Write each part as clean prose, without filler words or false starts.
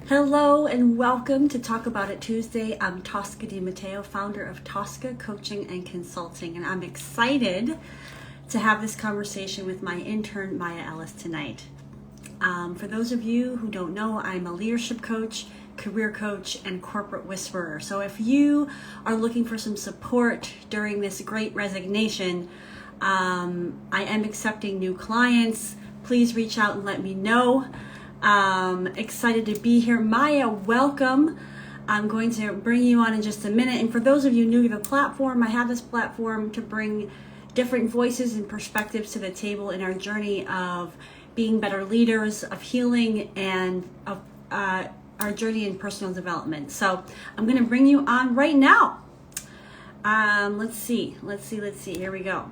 Hello and welcome to Talk About It Tuesday. I'm Tosca Di Matteo, founder of Tosca Coaching and Consulting, and I'm excited to have this conversation with my intern, Mya Ellis, tonight. For those of you who don't know, I'm a leadership coach, career coach, and corporate whisperer. So if you are looking for some support during this great resignation, I am accepting new clients. Please reach out and let me know. Excited to be here. Mya, welcome. I'm going to bring you on in just a minute. And for those of you new to the platform, I have this platform to bring different voices and perspectives to the table in our journey of being better leaders, of healing, and of our journey in personal development. So I'm going to bring you on right now. Let's see. Here we go.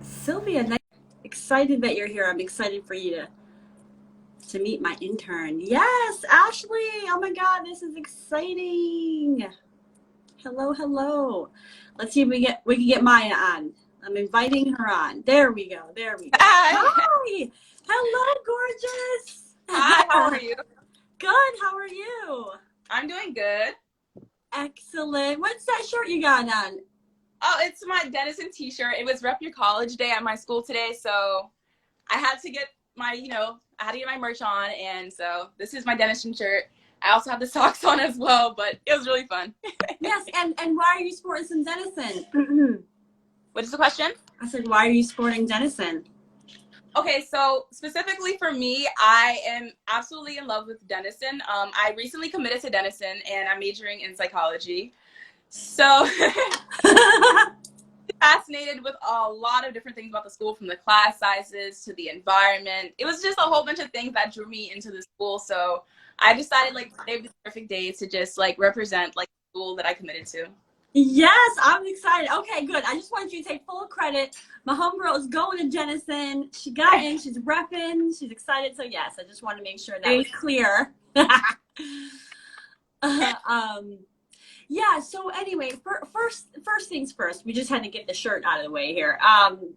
Sylvia, excited that you're here. I'm excited for you to meet my intern. Yes, Ashley. Oh my God, this is exciting. Hello. Let's see if we can get Mya on. I'm inviting her on. There we go. Hi. Hello, gorgeous. Hi, how are you? Good. How are you? I'm doing good. Excellent. What's that shirt you got on? Oh, it's my Denison t-shirt. It was Rep Your College Day at my school today, so I had to get my merch on, and so this is my Denison shirt. I also have the socks on as well, but it was really fun. Yes, and why are you sporting some Denison? What is the question? I said, why are you sporting Denison? Okay, so specifically for me, I am absolutely in love with Denison. I recently committed to Denison, and I'm majoring in psychology. So fascinated with a lot of different things about the school, from the class sizes to the environment. It was just a whole bunch of things that drew me into the school. So I decided today was the perfect day to just represent the school that I committed to. Yes, I'm excited. Okay, good. I just wanted you to take full credit. My homegirl is going to Denison. She got in. She's repping. She's excited. So yes, I just want to make sure that was clear. Yeah. So anyway, first things first. We just had to get the shirt out of the way here. And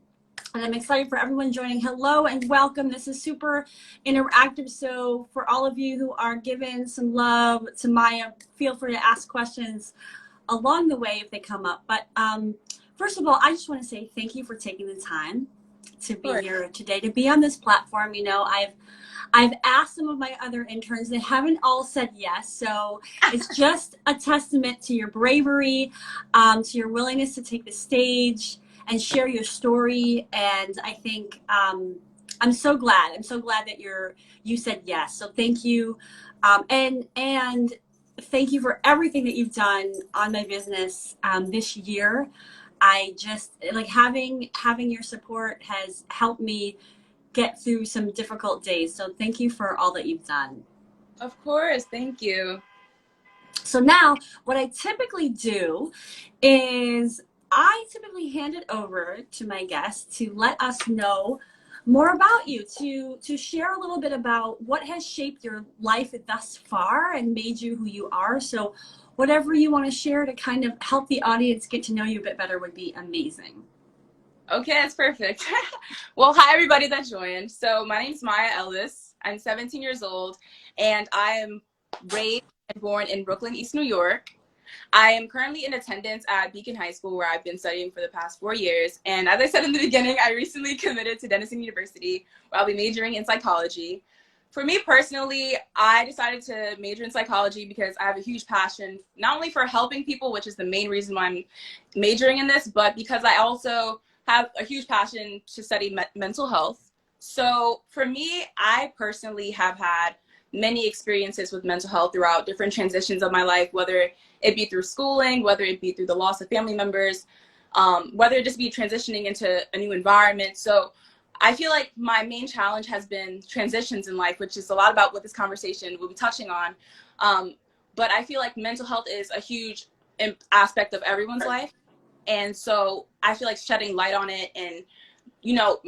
I'm excited for everyone joining. Hello and welcome. This is super interactive. So for all of you who are giving some love to Mya, feel free to ask questions along the way if they come up. But first of all, I just want to say thank you for taking the time to be here today, to be on this platform. You know, I've asked some of my other interns. They haven't all said yes. So it's just a testament to your bravery, to your willingness to take the stage and share your story. And I think I'm so glad. I'm so glad that you said yes. So thank you. And thank you for everything that you've done on my business this year. I just having your support has helped me get through some difficult days. So thank you for all that you've done. Of course, thank you. So now what I typically do is I typically hand it over to my guests to let us know more about you, to share a little bit about what has shaped your life thus far and made you who you are. So whatever you want to share to kind of help the audience get to know you a bit better would be amazing. Okay, that's perfect. Well, hi everybody that joined. So my name's Mya Ellis. I'm 17 years old, and I am raised and born in Brooklyn, East New York. I am currently in attendance at Beacon High School, where I've been studying for the past 4 years. And as I said in the beginning, I recently committed to Denison University, where I'll be majoring in psychology. For me personally, I decided to major in psychology because I have a huge passion, not only for helping people, which is the main reason why I'm majoring in this, but because I also have a huge passion to study mental health. So for me, I personally have had many experiences with mental health throughout different transitions of my life, whether it be through schooling, whether it be through the loss of family members, whether it just be transitioning into a new environment. So I feel like my main challenge has been transitions in life, which is a lot about what this conversation will be touching on. But I feel like mental health is a huge aspect of everyone's life. And so I feel like shedding light on it and,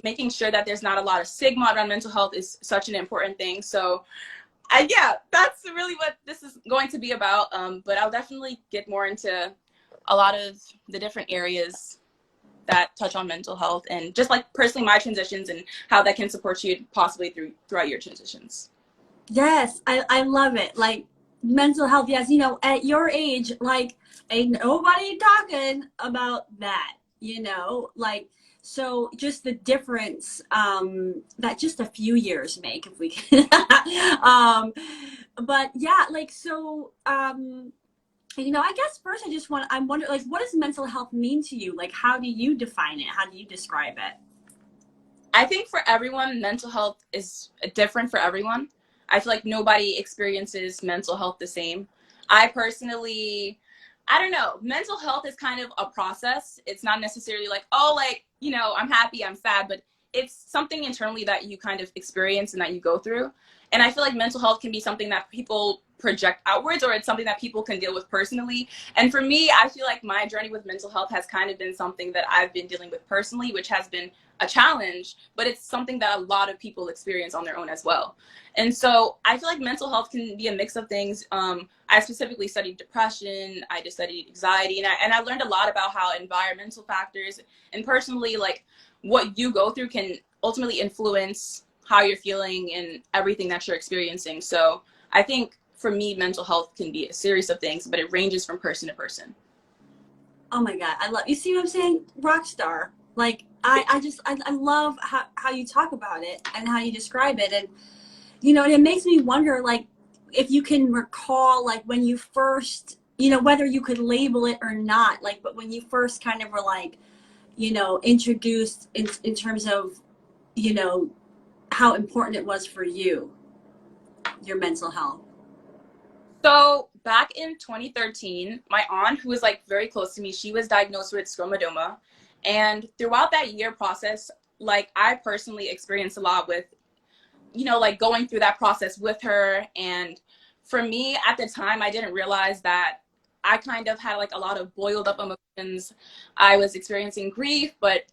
making sure that there's not a lot of stigma around mental health is such an important thing. So yeah, that's really what this is going to be about. But I'll definitely get more into a lot of the different areas that touch on mental health and just personally my transitions and how that can support you possibly throughout your transitions. Yes, I love it. Like mental health, yes, you know, at your age, like ain't nobody talking about that, you know, like so just the difference that just a few years make if we can. But yeah, like so you know, I guess first I'm wondering like what does mental health mean to you? Like how do you define it? How do you describe it? I think for everyone, mental health is different for everyone. I feel like nobody experiences mental health the same. I personally, I don't know, mental health is kind of a process. It's not necessarily like, oh, like, you know, I'm happy, I'm sad, but it's something internally that you kind of experience and that you go through. And I feel like mental health can be something that people project outwards, or it's something that people can deal with personally. And for me, I feel like my journey with mental health has kind of been something that I've been dealing with personally, which has been a challenge, but it's something that a lot of people experience on their own as well. And so I feel like mental health can be a mix of things. I specifically studied depression, I just studied anxiety, and I learned a lot about how environmental factors and personally, like what you go through can ultimately influence how you're feeling and everything that you're experiencing. So I think for me, mental health can be a series of things, but it ranges from person to person. Oh my God, I love you see what I'm saying? Rock star. Like I love how you talk about it and how you describe it. And you know, and it makes me wonder like if you can recall like when you first, you know, whether you could label it or not, like but when you first kind of were like, you know, introduced in terms of, you know, how important it was for you, your mental health. So back in 2013, my aunt, who was like very close to me, she was diagnosed with scleroderma. And throughout that year process, like I personally experienced a lot with, you know, like going through that process with her. And for me at the time, I didn't realize that I kind of had like a lot of boiled up emotions. I was experiencing grief, but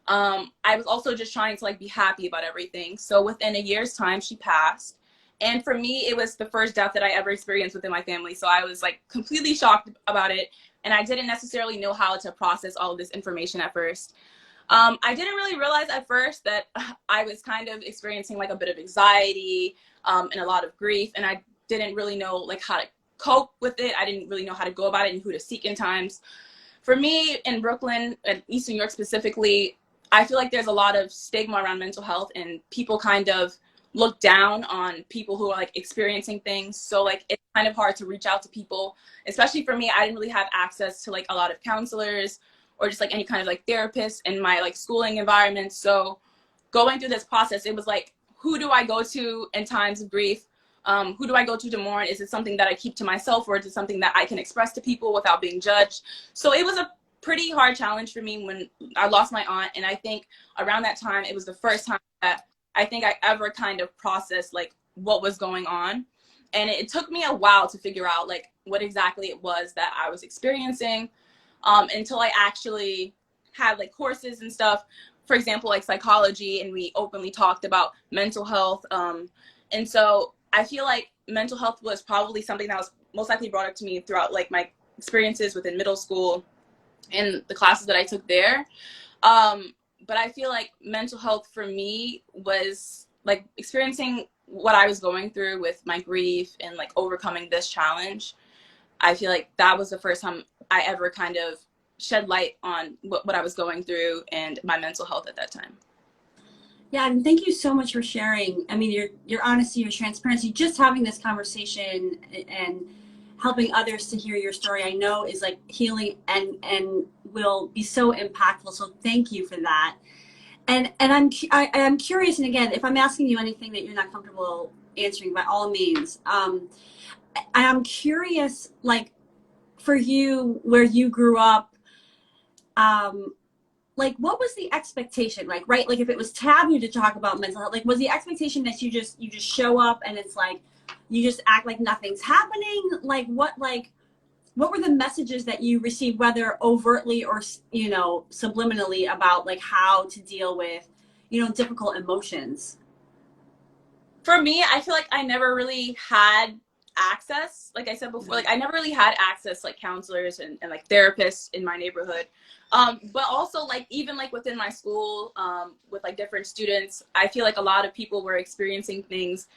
I was also just trying to like be happy about everything. So within a year's time, she passed. And for me, it was the first death that I ever experienced within my family. So I was like completely shocked about it. And I didn't necessarily know how to process all of this information at first. I didn't really realize at first that I was kind of experiencing like a bit of anxiety and a lot of grief. And I didn't really know like how to cope with it. I didn't really know how to go about it and who to seek in times. For me in Brooklyn and East New York specifically, I feel like there's a lot of stigma around mental health and people kind of look down on people who are like experiencing things. So like it's kind of hard to reach out to people, especially for me. I didn't really have access to like a lot of counselors or just like any kind of like therapists in my like schooling environment. So going through this process, it was like, who do I go to in times of grief? Who do I go to mourn? Is it something that I keep to myself, or is it something that I can express to people without being judged? So it was a pretty hard challenge for me when I lost my aunt. And I think around that time, it was the first time that I think I ever kind of processed like what was going on. And it took me a while to figure out like what exactly it was that I was experiencing until I actually had like courses and stuff, for example, like psychology, and we openly talked about mental health. And so I feel like mental health was probably something that was most likely brought up to me throughout like my experiences within middle school and the classes that I took there. But I feel like mental health for me was like experiencing what I was going through with my grief and like overcoming this challenge. I feel like that was the first time I ever kind of shed light on what I was going through and my mental health at that time. Yeah, and thank you so much for sharing. I mean, your honesty, your transparency, just having this conversation and helping others to hear your story, I know is like healing and will be so impactful. So thank you for that. And I'm curious, and again, if I'm asking you anything that you're not comfortable answering, by all means, I'm curious, like for you, where you grew up, um, like what was the expectation, like, right, like if it was taboo to talk about mental health, like was the expectation that you just show up and it's like you just act like nothing's happening, like what were the messages that you received, whether overtly or, you know, subliminally, about like how to deal with, you know, difficult emotions? For me, I feel like I never really had access, like I said before, like I never really had access like counselors and like therapists in my neighborhood. But also like even like within my school with like different students, I feel like a lot of people were experiencing things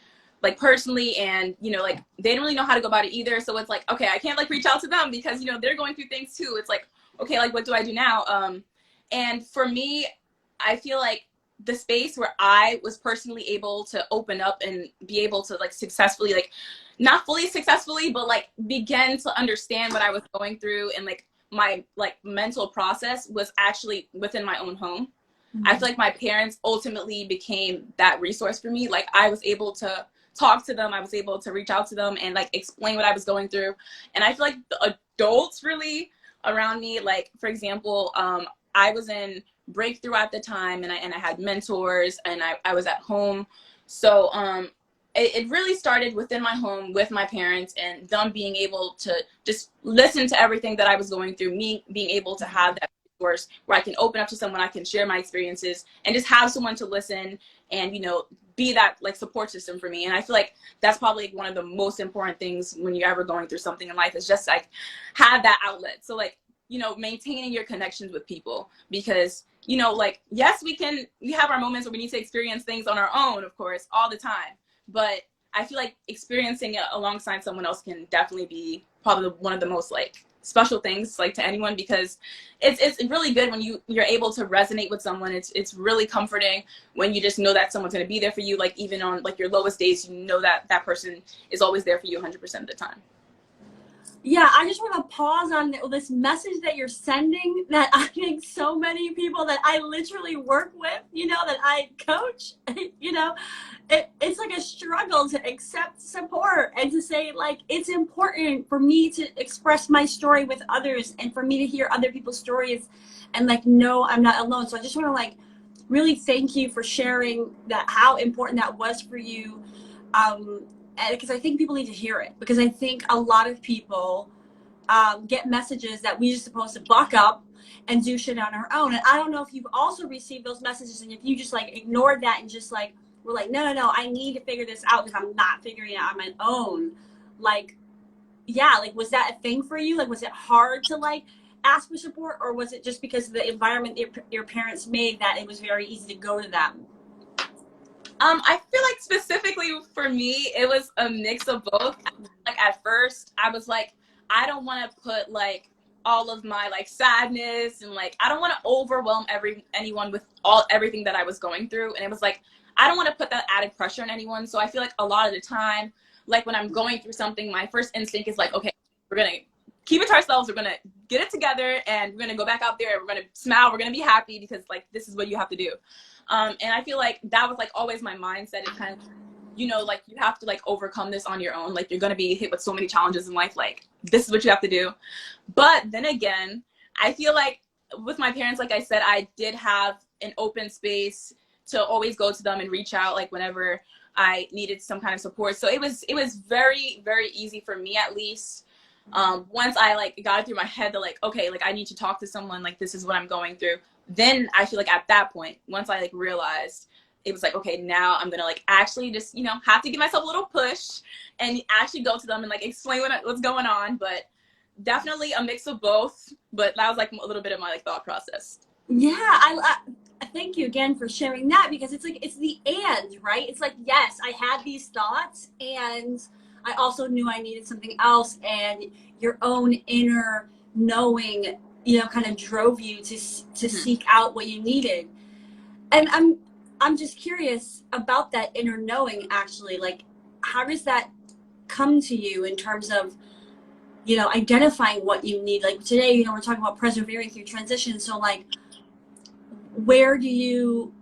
like personally, and like they didn't really know how to go about it either. So it's like, okay, I can't like reach out to them because they're going through things too. It's like, okay, like what do I do now? And for me, I feel like the space where I was personally able to open up and be able to like successfully, like not fully successfully, but like begin to understand what I was going through and like my like mental process was actually within my own home. I feel like my parents ultimately became that resource for me. Like I was able to talk to them. I was able to reach out to them and like explain what I was going through. And I feel like the adults really around me, like for example, I was in Breakthrough at the time, and I had mentors, and I was at home. So it really started within my home with my parents and them being able to just listen to everything that I was going through, me being able to have that resource where I can open up to someone, I can share my experiences and just have someone to listen and, be that like support system for me. And I feel like that's probably like one of the most important things when you're ever going through something in life is just like have that outlet. So like, maintaining your connections with people, because like, yes, we have our moments where we need to experience things on our own, of course, all the time. But I feel like experiencing it alongside someone else can definitely be probably one of the most like special things like to anyone, because it's really good when you're able to resonate with someone. It's really comforting when you just know that someone's going to be there for you, like even on like your lowest days, that person is always there for you 100% of the time. Yeah, I just want to pause on this message that you're sending, that I think so many people that I literally work with, that I coach, it's like a struggle to accept support and to say, like, it's important for me to express my story with others and for me to hear other people's stories and, like, no, I'm not alone. So I just want to, like, really thank you for sharing that, how important that was for you. Because I think people need to hear it, because I think a lot of people get messages that we're just supposed to buck up and do shit on our own. And I don't know if you've also received those messages and if you just like ignored that and just like were like, no, I need to figure this out because I'm not figuring it out on my own. Like, yeah, like was that a thing for you? Like, was it hard to like ask for support, or was it just because of the environment your parents made that it was very easy to go to them? I feel like specifically for me, it was a mix of both. Like at first, I was like, I don't want to put like all of my like sadness and like I don't want to overwhelm anyone with everything that I was going through. And it was like I don't want to put that added pressure on anyone. So I feel like a lot of the time, like when I'm going through something, my first instinct is like, okay, we're gonna keep it to ourselves. We're gonna get it together, and we're gonna go back out there. We're gonna smile. We're gonna be happy, because like this is what you have to do. And I feel like that was like always my mindset. It kind of, like you have to like overcome this on your own. Like you're going to be hit with so many challenges in life. Like this is what you have to do. But then again, I feel like with my parents, like I said, I did have an open space to always go to them and reach out like whenever I needed some kind of support. So it was very, very easy for me, at least. Once I like got it through my head that like, okay, like I need to talk to someone, like this is what I'm going through. Then I feel like at that point, once I like realized, it was like, okay, now I'm gonna like actually just, have to give myself a little push and actually go to them and like explain what's going on. But definitely a mix of both. But that was like a little bit of my like thought process. Yeah, I thank you again for sharing that, because it's like, it's the and, right? It's like, yes, I had these thoughts and I also knew I needed something else, and your own inner knowing, kind of drove you to seek out what you needed. And I'm just curious about that inner knowing, actually. Like, how does that come to you in terms of, identifying what you need? Like today, we're talking about persevering through transition. So like, where do you,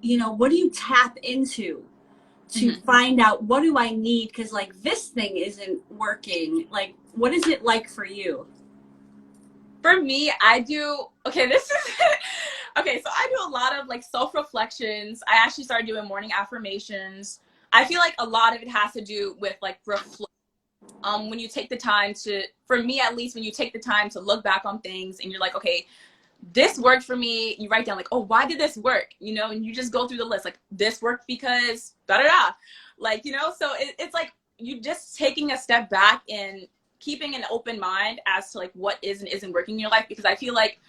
what do you tap into to find out what do I need? Because like this thing isn't working. Like, what is it like for you? For me, I do, okay, this is, okay, so I do a lot of like self-reflections. I actually started doing morning affirmations. I feel like a lot of it has to do with like reflect. When you take the time to, for me at least, when you take the time to look back on things and you're like, okay, this worked for me. You write down like, oh, why did this work? And you just go through the list, like this worked because da-da-da. Like, so it's like you just taking a step back and keeping an open mind as to like what is and isn't working in your life. Because I feel like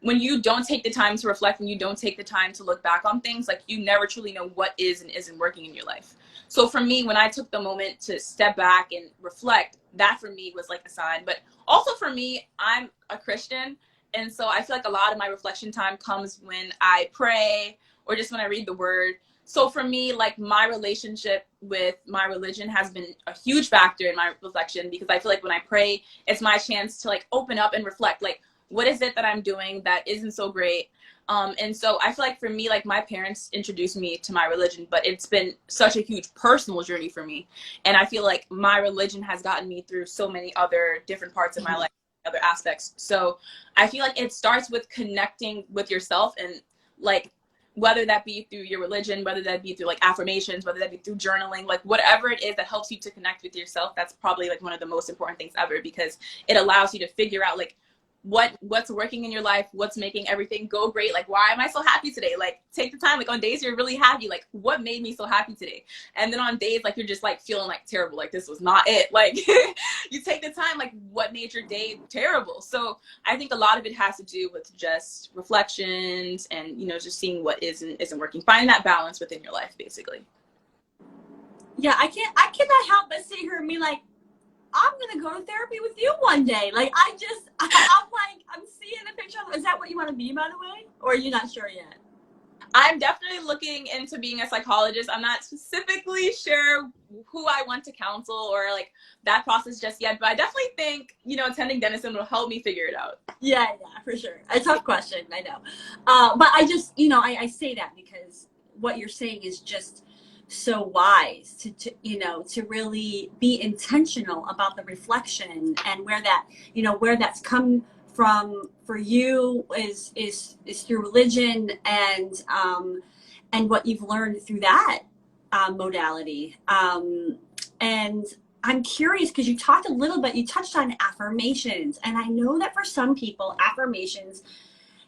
when you don't take the time to reflect and you don't take the time to look back on things, like you never truly know what is and isn't working in your life. So for me, when I took the moment to step back and reflect, that for me was like a sign. But also for me, I'm a Christian. And so I feel like a lot of my reflection time comes when I pray or just when I read the word. So for me, like my relationship with my religion has been a huge factor in my reflection, because I feel like when I pray, it's my chance to like open up and reflect, like, what is it that I'm doing that isn't so great? And so I feel like for me, like my parents introduced me to my religion, but it's been such a huge personal journey for me. And I feel like my religion has gotten me through so many other different parts of my life, other aspects. So I feel like it starts with connecting with yourself, and like, whether that be through your religion, whether that be through like affirmations, whether that be through journaling, like whatever it is that helps you to connect with yourself, that's probably like one of the most important things ever, because it allows you to figure out like what's working in your life, what's making everything go great. Like, why am I so happy today? Like, take the time, like on days you're really happy, like what made me so happy today? And then on days like you're just like feeling like terrible, like this was not it, like you take the time, like what made your day terrible? So I think a lot of it has to do with just reflections and, you know, just seeing what isn't working, finding that balance within your life, basically. Yeah, I cannot help but sit here and be like, I'm gonna go to therapy with you one day. Like I'm like, I'm seeing a picture. Is that what you want to be, by the way? Or are you not sure yet? I'm definitely looking into being a psychologist. I'm not specifically sure who I want to counsel or like that process just yet, but I definitely think, you know, attending Denison will help me figure it out. Yeah, for sure. A tough question, I know. But I just, I say that because what you're saying is just so wise to to really be intentional about the reflection, and where that's come from for you is through religion, and what you've learned through that modality. And I'm curious because you talked a little bit, you touched on affirmations, and I know that for some people affirmations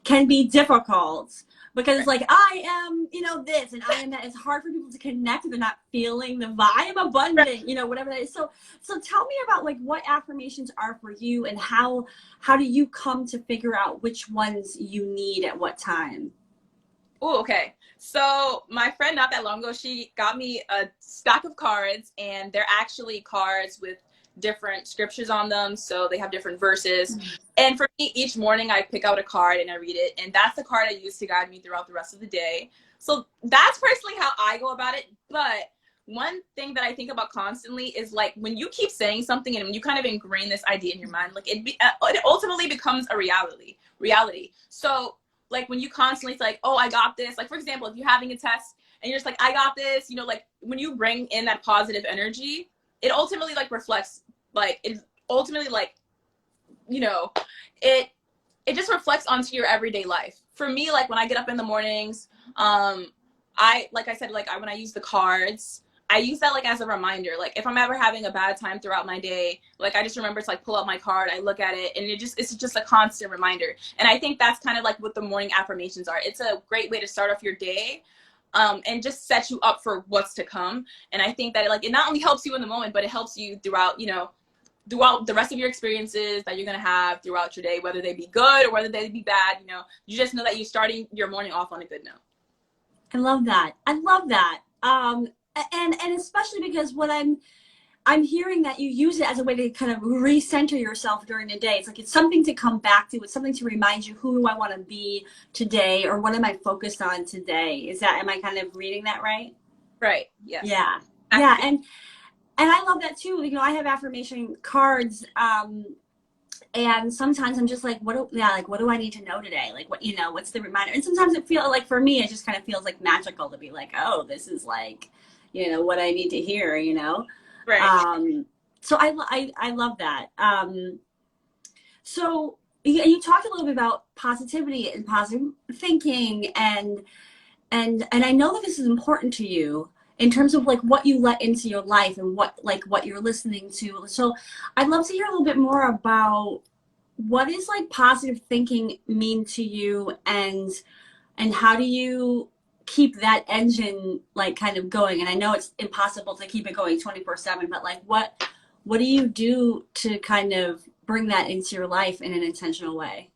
can be difficult because it's like, I am, this, and I am that. It's hard for people to connect if they're not feeling the vibe. I am abundant, whatever that is. So tell me about like what affirmations are for you, and how do you come to figure out which ones you need at what time? Oh, okay. So my friend not that long ago, she got me a stack of cards, and they're actually cards with different scriptures on them. So they have different verses. Mm-hmm. And for me, each morning I pick out a card and I read it. And that's the card I use to guide me throughout the rest of the day. So that's personally how I go about it. But one thing that I think about constantly is like when you keep saying something and when you kind of ingrain this idea in your mind, like it ultimately becomes a reality. So like when you constantly say like, oh, I got this. Like, for example, if you're having a test and you're just like, I got this, like when you bring in that positive energy, it ultimately like reflects, like it ultimately like, it just reflects onto your everyday life. For me, like when I get up in the mornings, when I use the cards, I use that like as a reminder. Like if I'm ever having a bad time throughout my day, like I just remember to like pull out my card, I look at it, and it's just a constant reminder. And I think that's kind of like what the morning affirmations are. It's a great way to start off your day, and just set you up for what's to come. And I think that it not only helps you in the moment, but it helps you throughout the rest of your experiences that you're going to have throughout your day, whether they be good or whether they be bad. You just know that you're starting your morning off on a good note. I love that. And especially because what I'm hearing that you use it as a way to kind of recenter yourself during the day. It's something to come back to. It's something to remind you, who do I want to be today, or what am I focused on today? Am I kind of reading that right? Right. Yes. Yeah. Yeah. And I love that too. I have affirmation cards. And sometimes I'm just like, what do I need to know today? Like, what's the reminder? And sometimes it feels like, for me, it just kind of feels like magical to be like, oh, this is like, what I need to hear, Right. So I love that. So you talked a little bit about positivity and positive thinking, and I know that this is important to you in terms of like what you let into your life and what you're listening to. So I'd love to hear a little bit more about what is like positive thinking mean to you, and how do you keep that engine like kind of going? And I know it's impossible to keep it going 24/7, but like what do you do to kind of bring that into your life in an intentional way?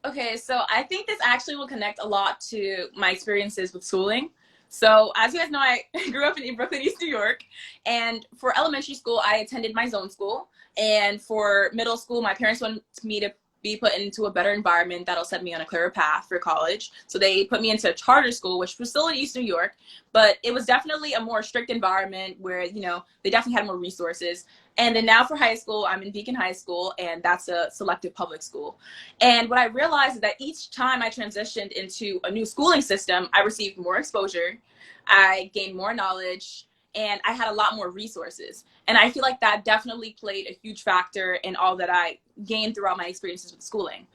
Okay, so I think this actually will connect a lot to my experiences with schooling. So as you guys know, I grew up in Brooklyn, East New York. And for elementary school, I attended my zone school. And for middle school, my parents wanted me to be put into a better environment that'll set me on a clearer path for college. So they put me into a charter school, which was still in East New York, but it was definitely a more strict environment where, you know, they definitely had more resources. And then now for high school, I'm in Beacon High School, and that's a selective public school. And what I realized is that each time I transitioned into a new schooling system, I received more exposure, I gained more knowledge, and I had a lot more resources. And I feel like that definitely played a huge factor in all that I gained throughout my experiences with schooling.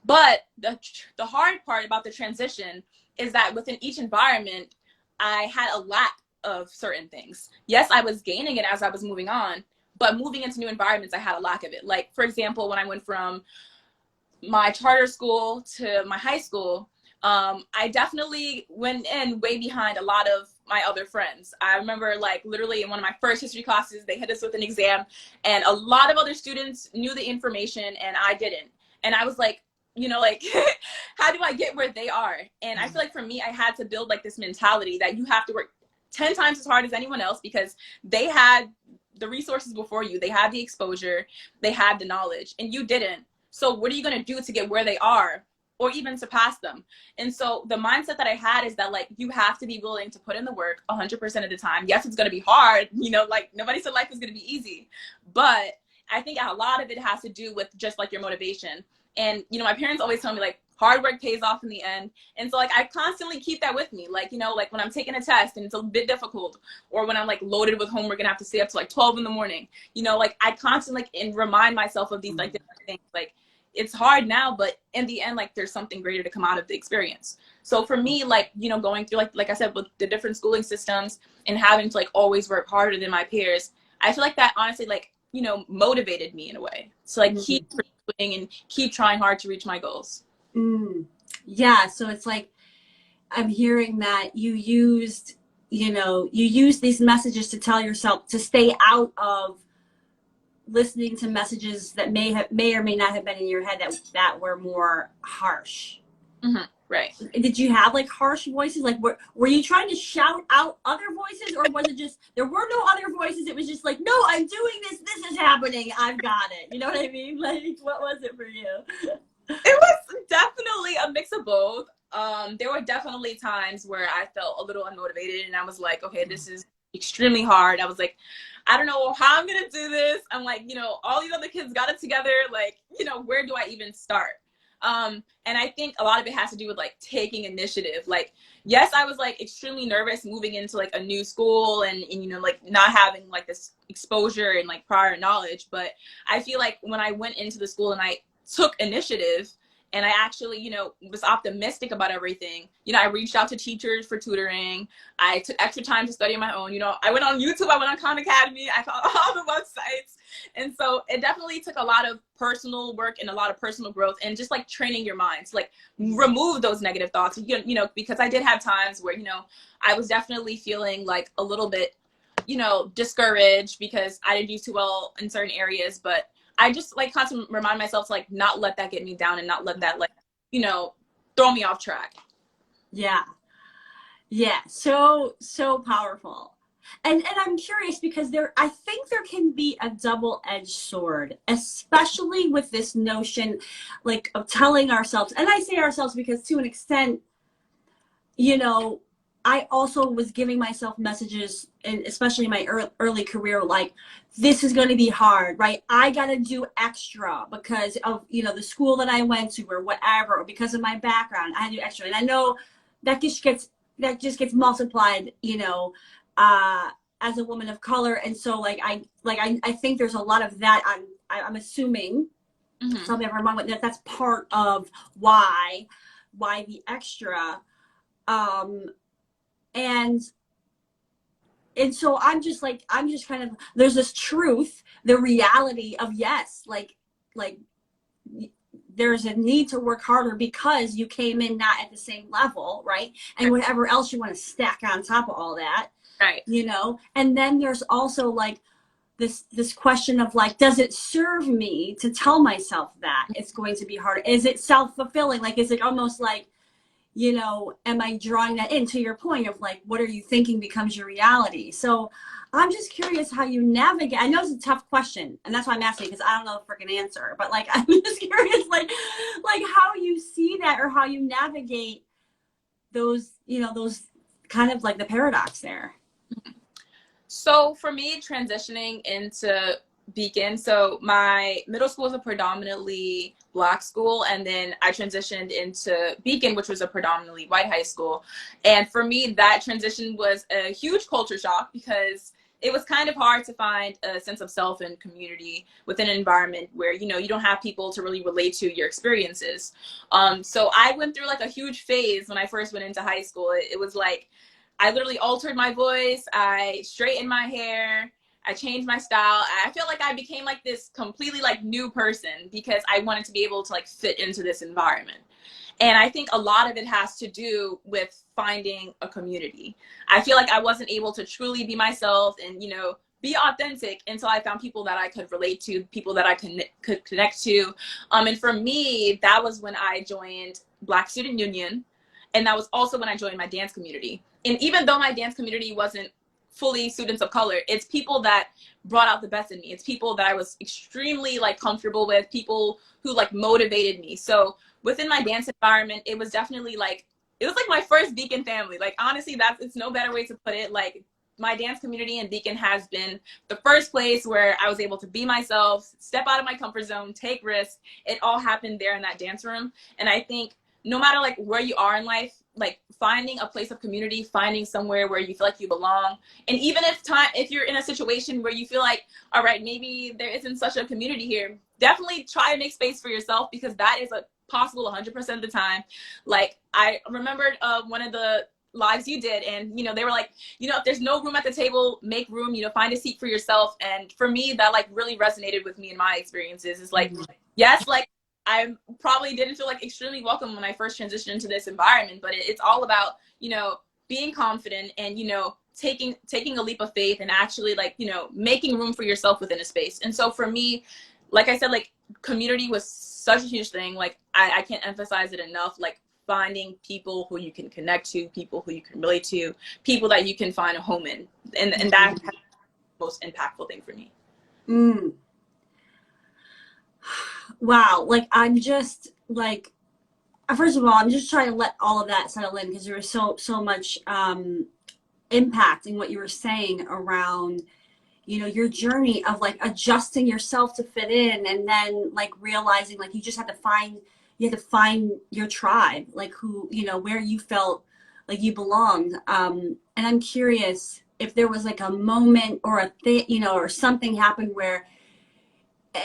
But the hard part about the transition is that within each environment, I had a lack of certain things. Yes, I was gaining it as I was moving on, but moving into new environments, I had a lack of it. Like, for example, when I went from my charter school to my high school, I definitely went in way behind a lot of my other friends. I remember, like, literally in one of my first history classes, they hit us with an exam, and a lot of other students knew the information and I didn't. And I was like, you know, like, how do I get where they are? And I feel like for me, I had to build like this mentality that you have to work 10 times as hard as anyone else, because they had the resources before you, they had the exposure, they had the knowledge, and you didn't. So what are you going to do to get where they are, or even surpass them? And so the mindset that I had is that, like, you have to be willing to put in the work 100% of the time. Yes, it's going to be hard. You know, like, nobody said life was going to be easy. But I think a lot of it has to do with just, like, your motivation. And, you know, my parents always tell me, like, hard work pays off in the end. And so, like, I constantly keep that with me. Like, you know, like when I'm taking a test and it's a bit difficult, or when I'm like loaded with homework and have to stay up to like 12 in the morning, you know, like I constantly like and remind myself of these like different things. Like, it's hard now, but in the end, like, there's something greater to come out of the experience. So for me, like, you know, going through like I said, with the different schooling systems and having to like always work harder than my peers, I feel like that honestly, like, you know, motivated me in a way to like keep pursuing and keep trying hard to reach my goals. Yeah, so it's like I'm hearing that you used, you know, you use these messages to tell yourself to stay out of listening to messages that may or may not have been in your head that were more harsh. Right. Did you have like harsh voices? Like, were you trying to shout out other voices, or was it just there were no other voices? It was just like, no, I'm doing this. This is happening. I've got it. You know what I mean? Like, what was it for you? It was definitely a mix of both. There were definitely times where I felt a little unmotivated, and I was like, okay, this is extremely hard. I was like, I don't know how I'm gonna do this. I'm like, you know, all these other kids got it together. Like, you know, where do I even start? And I think a lot of it has to do with like taking initiative. Like, yes, I was like extremely nervous moving into like a new school and you know, like not having like this exposure and like prior knowledge. But I feel like when I went into the school and I took initiative and I actually, you know, was optimistic about everything. You know, I reached out to teachers for tutoring. I took extra time to study on my own. You know, I went on YouTube, I went on Khan Academy, I found all the websites. And so it definitely took a lot of personal work and a lot of personal growth and just like training your mind to like remove those negative thoughts, you know, because I did have times where, you know, I was definitely feeling like a little bit, you know, discouraged because I didn't do too well in certain areas. But I just like constantly remind myself to like not let that get me down and not let that like, you know, throw me off track. Yeah. So powerful. And I'm curious because I think there can be a double-edged sword, especially with this notion like of telling ourselves, and I say ourselves because to an extent, you know, I also was giving myself messages, and especially in my early career, like, this is going to be hard, right? I got to do extra because of, you know, the school that I went to or whatever, or because of my background, I do extra. And I know that just gets multiplied, you know, as a woman of color. And so I think there's a lot of that. I'm assuming, tell me if I'm wrong, but that's part of why the extra, and so I'm just kind of, there's this truth, the reality of, yes, like there's a need to work harder because you came in not at the same level, right? And whatever else you want to stack on top of all that, right? You know, and then there's also like this question of like, does it serve me to tell myself that it's going to be hard? Is it self-fulfilling? Like, is it almost like, you know, am I drawing that in? To your point of like, what are you thinking becomes your reality? So I'm just curious how you navigate. I know it's a tough question, and that's why I'm asking, because I don't know the freaking answer. But like, I'm just curious, like how you see that, or how you navigate those, you know, those kind of like the paradox there. So for me, transitioning into Beacon, so my middle school was a predominantly Black school, and then I transitioned into Beacon, which was a predominantly white high school. And for me, that transition was a huge culture shock because it was kind of hard to find a sense of self and community within an environment where, you know, you don't have people to really relate to your experiences. So I went through like a huge phase when I first went into high school. It was like I literally altered my voice, I straightened my hair, I changed my style. I feel like I became like this completely like new person because I wanted to be able to like fit into this environment. And I think a lot of it has to do with finding a community. I feel like I wasn't able to truly be myself and, you know, be authentic until I found people that I could relate to, people that I could connect to. And for me, that was when I joined Black Student Union. And that was also when I joined my dance community. And even though my dance community wasn't fully students of color, it's people that brought out the best in me. It's people that I was extremely like comfortable with, people who like motivated me. So within my dance environment, it was definitely like, it was like my first Beacon family. Like honestly, it's no better way to put it. Like my dance community in Beacon has been the first place where I was able to be myself, step out of my comfort zone, take risks. It all happened there in that dance room. And I think no matter like where you are in life, like finding a place of community, finding somewhere where you feel like you belong. And even if you're in a situation where you feel like, all right, maybe there isn't such a community here, definitely try to make space for yourself, because that is a possible 100% of the time. Like I remembered one of the lives you did, and you know, they were like, you know, if there's no room at the table, make room, you know, find a seat for yourself. And for me, that like really resonated with me in my experiences. Is like, yes, like I probably didn't feel like extremely welcome when I first transitioned into this environment, but it's all about, you know, being confident and, you know, taking a leap of faith and actually like, you know, making room for yourself within a space. And so for me, like I said, like community was such a huge thing. Like I can't emphasize it enough. Like finding people who you can connect to, people who you can relate to, people that you can find a home in. And that's the most impactful thing for me. Mm. Wow. Like, I'm just like, first of all, I'm just trying to let all of that settle in, because there was so much impact in what you were saying around, you know, your journey of like adjusting yourself to fit in, and then like realizing like you had to find your tribe, like who, you know, where you felt like you belonged. And I'm curious if there was like a moment or a thing, you know, or something happened where,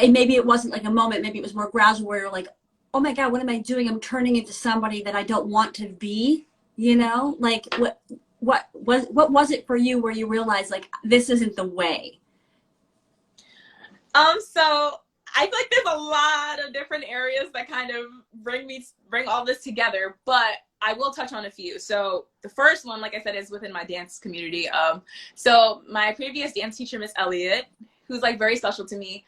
and maybe it wasn't like a moment, maybe it was more gradual, where you're like, oh my God, what am I doing? I'm turning into somebody that I don't want to be, you know? Like what was it for you where you realized like this isn't the way? So I feel like there's a lot of different areas that kind of bring all this together, but I will touch on a few. So the first one, like I said, is within my dance community. So my previous dance teacher, Miss Elliott, who's like very special to me,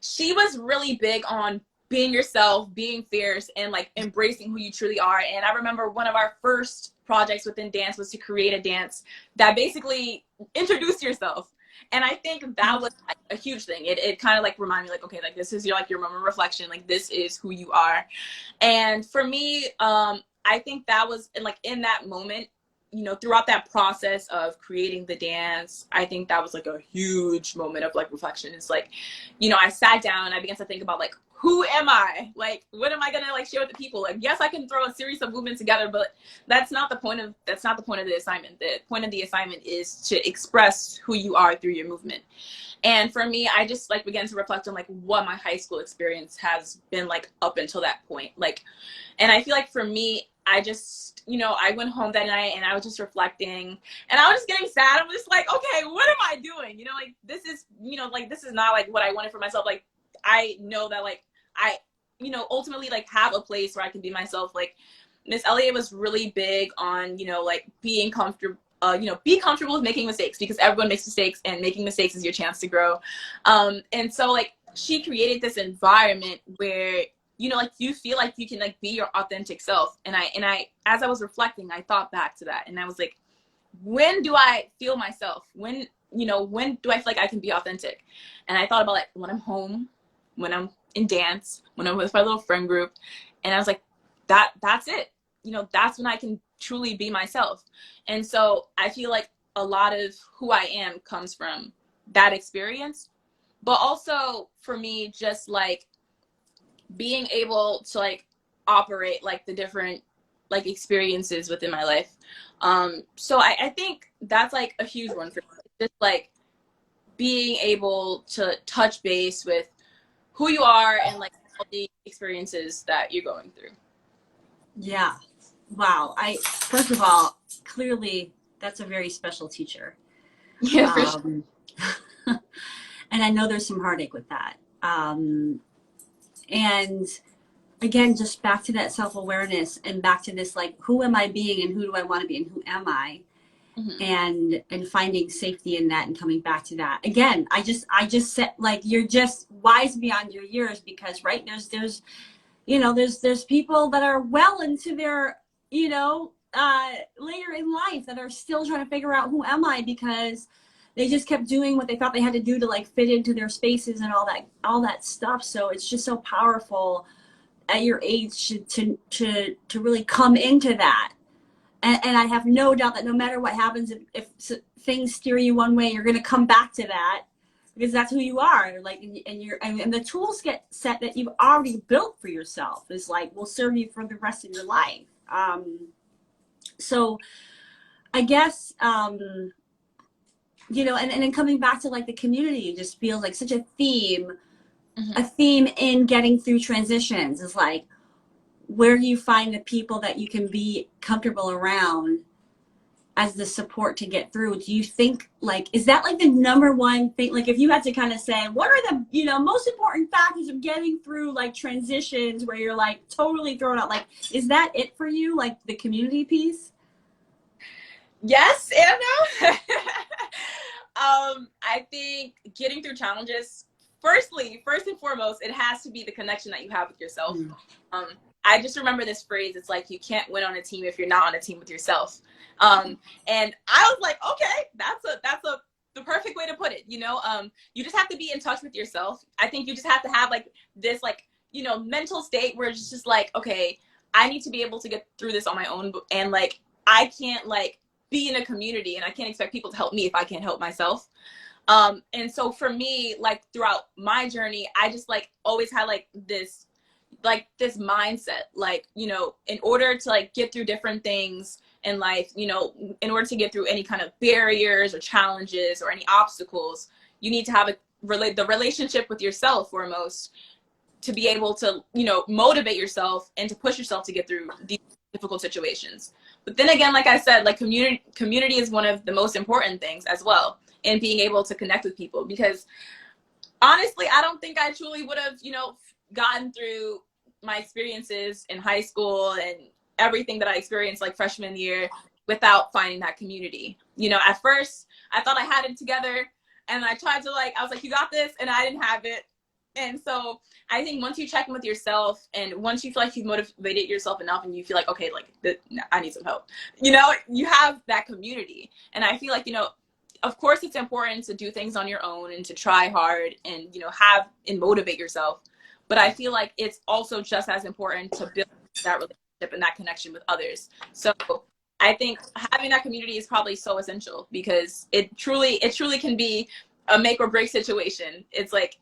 she was really big on being yourself, being fierce, and like embracing who you truly are. And I remember one of our first projects within dance was to create a dance that basically introduced yourself. And I think that was like a huge thing. It kind of like reminded me like, okay, like this is your moment of reflection. Like this is who you are. And for me, I think that was in that moment, you know, throughout that process of creating the dance, I think that was like a huge moment of like reflection. It's like, you know, I sat down and I began to think about like, who am I? Like, what am I gonna like share with the people? Like, yes, I can throw a series of movements together, but that's not the point of the assignment. The point of the assignment is to express who you are through your movement. And for me, I just like began to reflect on like what my high school experience has been like up until that point. Like, and I feel like for me, I just, you know, I went home that night and I was just reflecting and I was just getting sad. I'm just like, okay, what am I doing? You know, like this is, you know, like this is not like what I wanted for myself. Like, I know that like I, you know, ultimately like have a place where I can be myself. Like Miss Elliott was really big on, you know, like being comfortable, you know, be comfortable with making mistakes, because everyone makes mistakes and making mistakes is your chance to grow. And so like she created this environment where like you feel like you can like be your authentic self. And I, as I was reflecting, I thought back to that, and I was like, when do I feel myself? When do I feel like I can be authentic? And I thought about like when I'm home, when I'm in dance, when I'm with my little friend group, and I was like, that's it. That's when I can truly be myself. And so I feel like a lot of who I am comes from that experience, but also for me, just like being able to like operate like the different like experiences within my life. So I think that's like a huge one for me. Just like being able to touch base with who you are and like all the experiences that you're going through. Yeah. Wow. First of all, clearly that's a very special teacher. Yeah, for sure. And I know there's some heartache with that. And again, just back to that self-awareness and back to this, like, who am I being and who do I want to be and who am I? And finding safety in that and coming back to that. Again, I just said, like, you're just wise beyond your years, because right, there's people that are well into their, later in life that are still trying to figure out who am I, because they just kept doing what they thought they had to do to like fit into their spaces and all that stuff. So it's just so powerful at your age to really come into that. And I have no doubt that no matter what happens, if things steer you one way, you're going to come back to that, because that's who you are. Like, and the tool set that you've already built for yourself is like, will serve you for the rest of your life. So I guess, and then coming back to like the community, it just feels like such a theme in getting through transitions is like, where do you find the people that you can be comfortable around as the support to get through? Do you think, like, is that like the number one thing? Like, if you had to kind of say, what are the, most important factors of getting through like transitions where you're like totally thrown out? Like, is that it for you? Like the community piece? Yes and no. I think getting through challenges, first and foremost, it has to be the connection that you have with yourself. I just remember this phrase. It's like, you can't win on a team if you're not on a team with yourself. And I was like, okay, that's the perfect way to put it. You just have to be in touch with yourself. I think you just have to have like this, like, mental state where it's just like, okay, I need to be able to get through this on my own. And like, I can't like be in a community, and I can't expect people to help me if I can't help myself. And so for me, like throughout my journey, I just like always had like this mindset, like, in order to like get through different things in life, in order to get through any kind of barriers or challenges or any obstacles, you need to have the relationship with yourself foremost, to be able to, motivate yourself and to push yourself to get through these difficult situations. But then again, like I said, like community is one of the most important things as well, and being able to connect with people, because honestly, I don't think I truly would have, gotten through my experiences in high school and everything that I experienced like freshman year without finding that community. At first I thought I had it together, and I tried to I was like, you got this, and I didn't have it. And so I think once you check in with yourself, and once you feel like you've motivated yourself enough, and you feel like, okay, like I need some help, you have that community. And I feel like, of course it's important to do things on your own and to try hard and, have and motivate yourself. But I feel like it's also just as important to build that relationship and that connection with others. So I think having that community is probably so essential, because it truly can be a make or break situation. It's like,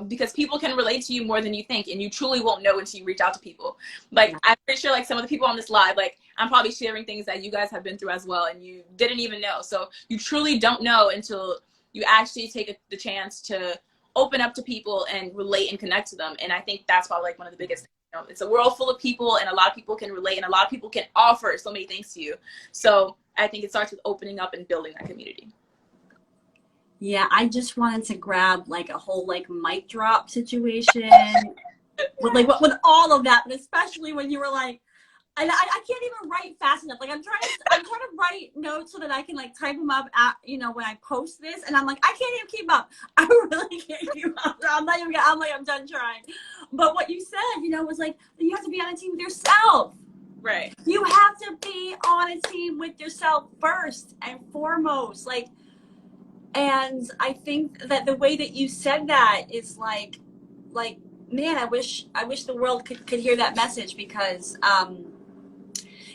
because people can relate to you more than you think, and you truly won't know until you reach out to people. Like, I'm pretty sure like some of the people on this live, like I'm probably sharing things that you guys have been through as well, and you didn't even know. So you truly don't know until you actually take the chance to open up to people and relate and connect to them. And I think that's probably like one of the biggest things. It's a world full of people, and a lot of people can relate, and a lot of people can offer so many things to you. So I think it starts with opening up and building that community. Yeah, I just wanted to grab like a whole like mic drop situation with all of that, but especially when you were like, and I can't even write fast enough. Like I'm trying to write notes so that I can like type them up at, you know, when I post this, and I'm like, I can't even keep up. I really can't keep up. I'm like, I'm done trying. But what you said, you know, was like, you have to be on a team with yourself. Right. You have to be on a team with yourself first and foremost. Like, and I think that the way that you said that is like, man, I wish the world could hear that message, because,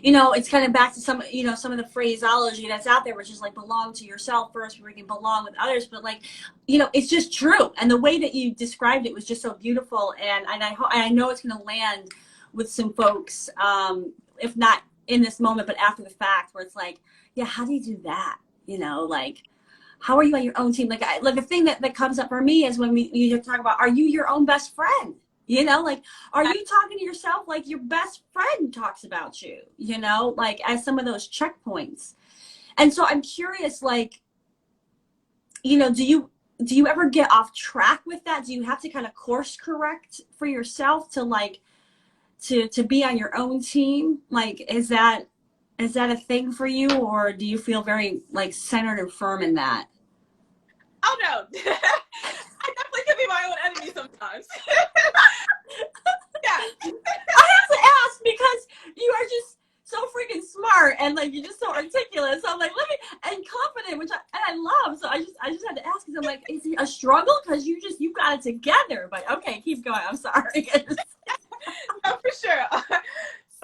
you know, it's kind of back to some, you know, some of the phraseology that's out there, which is like belong to yourself first before you can belong with others. But like, you know, it's just true. And the way that you described it was just so beautiful. And I know it's going to land with some folks, if not in this moment, but after the fact, where it's like, yeah, how do you do that? You know, like, how are you on your own team? Like, the thing that comes up for me is when you talk about, are you your own best friend? You know, like, are you talking to yourself like your best friend talks about you, you know, like as some of those checkpoints? And so I'm curious, like, you know, do you ever get off track with that? Do you have to kind of course correct for yourself to like, to be on your own team? Like, is that a thing for you, or do you feel very like centered and firm in that? Oh no. I definitely can be my own enemy sometimes. Yeah. I have to ask because you are just so freaking smart, and like you're just so articulate. So I'm like, and confident, which I love. So I just had to ask, because I'm like, is it a struggle? Because you got it together. But okay, keep going. I'm sorry. No, for sure.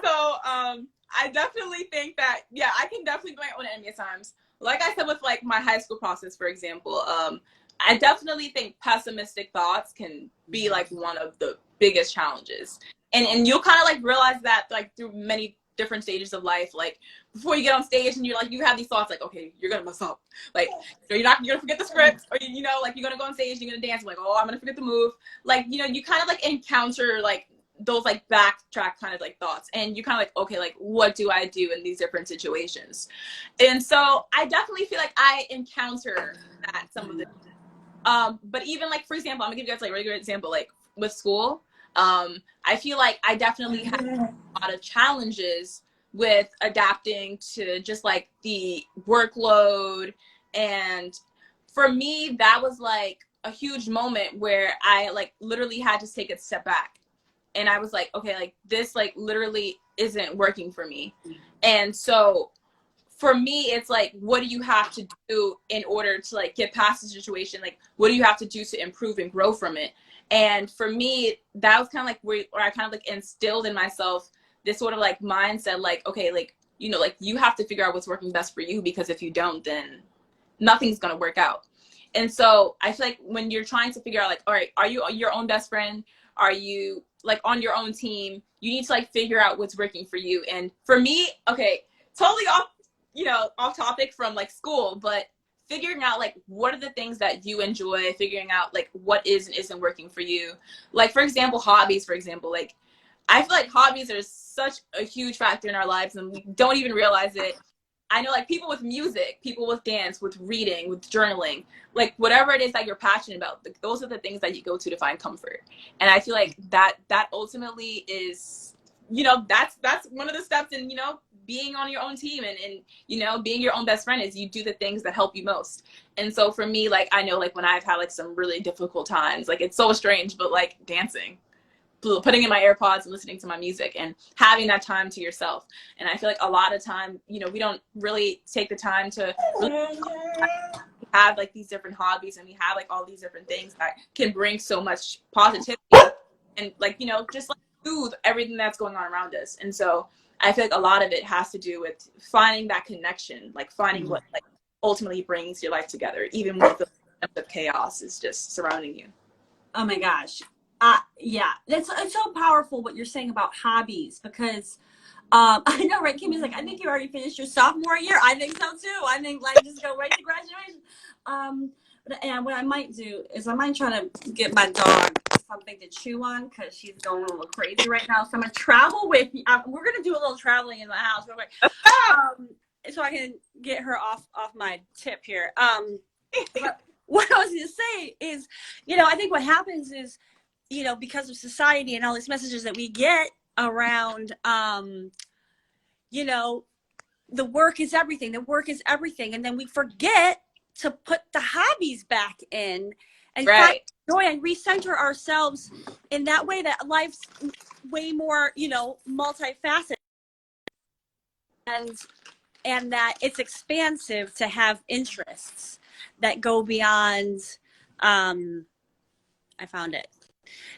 So I definitely think that, yeah, I can definitely be my own enemy at times. Like I said with like my high school process, for example, I definitely think pessimistic thoughts can be like one of the biggest challenges. And you'll kind of like realize that like through many different stages of life, like before you get on stage and you're like, you have these thoughts like, okay, you're gonna mess up, like, you're gonna forget the script, or you know, like you're gonna go on stage, you're gonna dance, like, oh, I'm gonna forget the move, like, you know, you kind of like encounter like those like backtrack kind of like thoughts, and you kind of like, okay, like what do I do in these different situations? And so I definitely feel like I encounter that some of the but even like, for example, I'm gonna give you guys like a regular example, like with school, I feel like I definitely have a lot of challenges with adapting to just like the workload. And for me, that was like a huge moment where I like literally had to take a step back, and I was like, okay, like this like literally isn't working for me. And so for me, it's like, what do you have to do in order to like get past the situation? Like, what do you have to do to improve and grow from it? And for me, that was kind of like where I kind of like instilled in myself this sort of like mindset, like, okay, like, you know, like you have to figure out what's working best for you, because if you don't, then nothing's going to work out. And so I feel like when you're trying to figure out like, all right, are you your own best friend? Are you like on your own team? You need to like figure out what's working for you. And for me, okay, totally off, you know, off topic from like school, but figuring out like what are the things that you enjoy, figuring out like what is and isn't working for you. Like, for example, hobbies, for example, like I feel like hobbies are such a huge factor in our lives and we don't even realize it. I know like people with music, people with dance, with reading, with journaling, like whatever it is that you're passionate about, like, those are the things that you go to find comfort. And I feel like that ultimately is, you know, that's one of the steps in, you know, being on your own team and you know, being your own best friend is you do the things that help you most. And so for me, like, I know like when I've had like some really difficult times, like it's so strange, but like dancing, putting in my AirPods and listening to my music and having that time to yourself. And I feel like a lot of time, you know, we don't really take the time to really have like these different hobbies, and we have like all these different things that can bring so much positivity and like, you know, just like soothe everything that's going on around us. And so I feel like a lot of it has to do with finding that connection, like finding what like ultimately brings your life together, even with the chaos is just surrounding you. Oh my gosh. Yeah, it's so powerful what you're saying about hobbies, because I know, right? Kimmy's like, I think you already finished your sophomore year. I think so too. I think like just go right to graduation. And what I might do is I might try to get my dog something to chew on, because she's going a little crazy right now. So I'm gonna travel with you. We're gonna do a little traveling in the house real quick, so I can get her off my tip here. What I was gonna say is, you know, I think what happens is, you know, because of society and all these messages that we get around you know, the work is everything. The work is everything. And then we forget to put the hobbies back in and find Right. joy and recenter ourselves in that way, that life's way more, you know, multifaceted, and that it's expansive to have interests that go beyond, I found it,